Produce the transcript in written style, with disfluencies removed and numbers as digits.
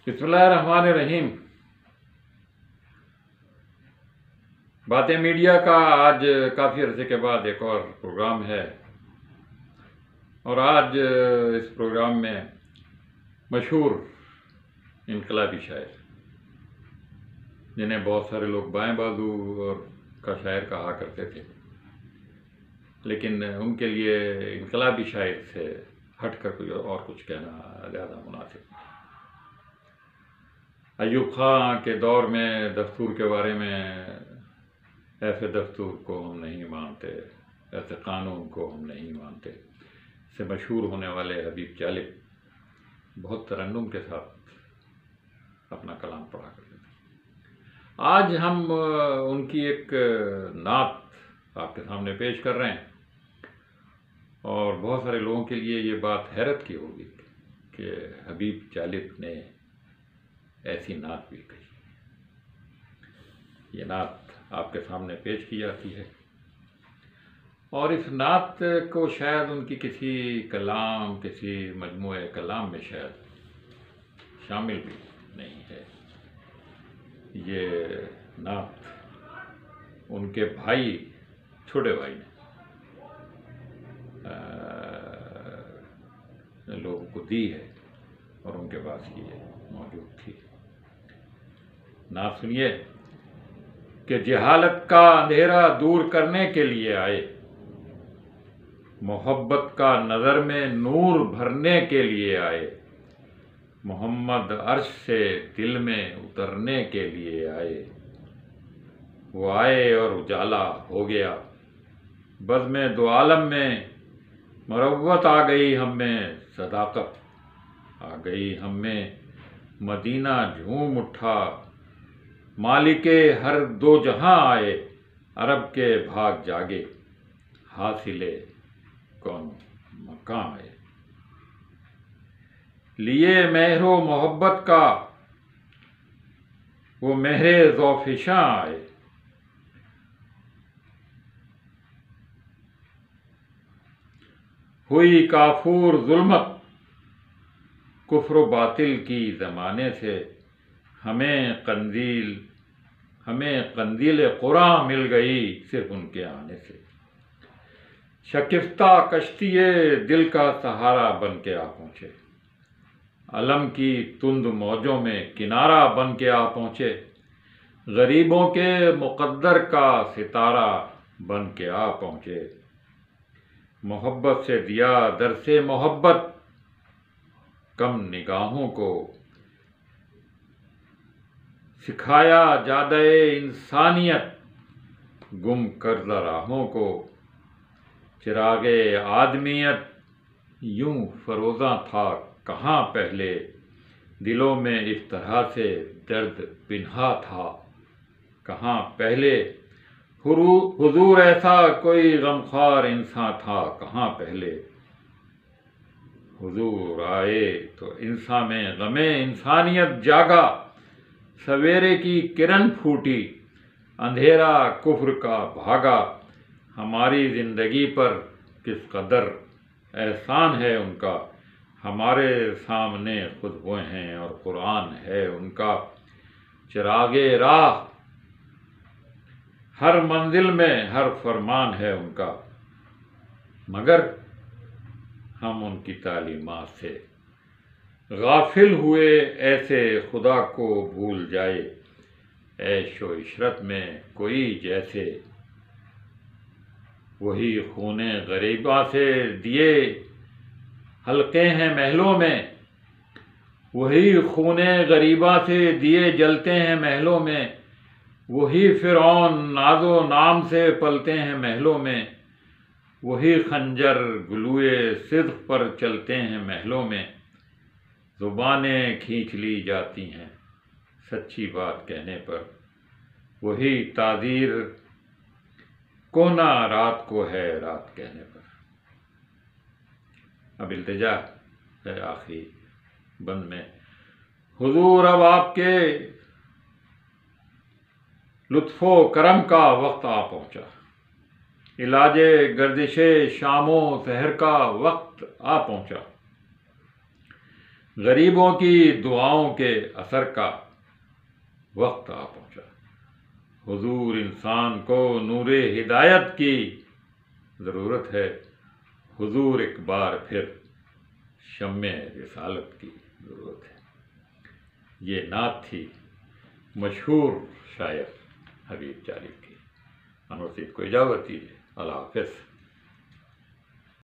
بسم اللہ الرحمن الرحیم۔ باتیں میڈیا کا آج کافی عرصے کے بعد ایک اور پروگرام ہے، اور آج اس پروگرام میں مشہور انقلابی شاعر، جنہیں بہت سارے لوگ بائیں بازو اور کا شاعر کہا کرتے تھے، لیکن ان کے لیے انقلابی شاعر سے ہٹ کر کوئی اور کچھ کہنا زیادہ مناسب ہے۔ ایوب خان کے دور میں دستور کے بارے میں ایسے دستور کو ہم نہیں مانتے، ایسے قانون کو ہم نہیں مانتے سے مشہور ہونے والے حبیب جالب بہت ترنم کے ساتھ اپنا کلام پڑھا کرتے تھے۔ آج ہم ان کی ایک نعت آپ کے سامنے پیش کر رہے ہیں، اور بہت سارے لوگوں کے لیے یہ بات حیرت کی ہوگی کہ حبیب جالب نے ایسی نعت بھی کہی۔ یہ نعت آپ کے سامنے پیش کی جاتی ہے، اور اس نعت کو شاید ان کی کسی مجموعہ کلام میں شاید شامل بھی نہیں ہے۔ یہ نعت ان کے بھائی، چھوٹے بھائی نے لوگوں کو دی ہے، اور ان کے پاس یہ موجود تھی۔ نعت سنیے کہ جہالت کا اندھیرا دور کرنے کے لیے آئے، محبت کا نظر میں نور بھرنے کے لیے آئے، محمد عرش سے دل میں اترنے کے لیے آئے۔ وہ آئے اور اجالا ہو گیا بزم دو عالم میں، مروت آ گئی ہم میں، صداقت آ گئی ہم میں، مدینہ جھوم اٹھا، مالک ہر دو جہاں آئے، عرب کے بھاگ جاگے، حاصل کون مکاں آئے۔ لیے مہر و محبت کا وہ مہر ذوفشاں آئے، ہوئی کافور ظلمت کفر و باطل کی زمانے سے، ہمیں قندیل قرآن مل گئی صرف ان کے آنے سے۔ شکستہ کشتی دل کا سہارا بن کے آ پہنچے، علم کی تند موجوں میں کنارہ بن کے آ پہنچے، غریبوں کے مقدر کا ستارہ بن کے آ پہنچے۔ محبت سے دیا درس محبت کم نگاہوں کو، سکھایا جادہ انسانیت گم کردہ راہوں کو، چراغ آدمیت یوں فروزاں تھا کہاں پہلے، دلوں میں اس طرح سے درد پنہا تھا کہاں پہلے، حضور ایسا کوئی غمخوار انسان تھا کہاں پہلے۔ حضور آئے تو انسان میں غم انسانیت جاگا، سویرے کی کرن پھوٹی، اندھیرا کفر کا بھاگا، ہماری زندگی پر کس قدر احسان ہے ان کا، ہمارے سامنے خود وہ ہیں اور قرآن ہے ان کا۔ چراغ راہ ہر منزل میں ہر فرمان ہے ان کا، مگر ہم ان کی تعلیمات سے غافل ہوئے، ایسے خدا کو بھول جائے، عیش و عشرت میں کوئی جیسے، وہی خون غریباں سے دیے حلقے ہیں محلوں میں، وہی خون غریباں سے دیے جلتے ہیں محلوں میں، وہی فرعون ناز و نام سے پلتے ہیں محلوں میں، وہی خنجر گلوئے صدق پر چلتے ہیں محلوں میں، زبانیں کھینچ لی جاتی ہیں سچی بات کہنے پر، وہی تعذیر کونا رات کو ہے رات کہنے پر۔ اب التجا ہے آخری بند میں، حضور اب آپ کے لطف و کرم کا وقت آ پہنچا، علاج گردش شام و سحر کا وقت آ پہنچا، غریبوں کی دعاؤں کے اثر کا وقت آ پہنچا۔ حضور انسان کو نور ہدایت کی ضرورت ہے، حضور ایک بار پھر شمع رسالت کی ضرورت ہے۔ یہ نعت تھی مشہور شاعر حبیب چالی کی۔ انور سید کو اجازت دیجیے، اللہ حافظ۔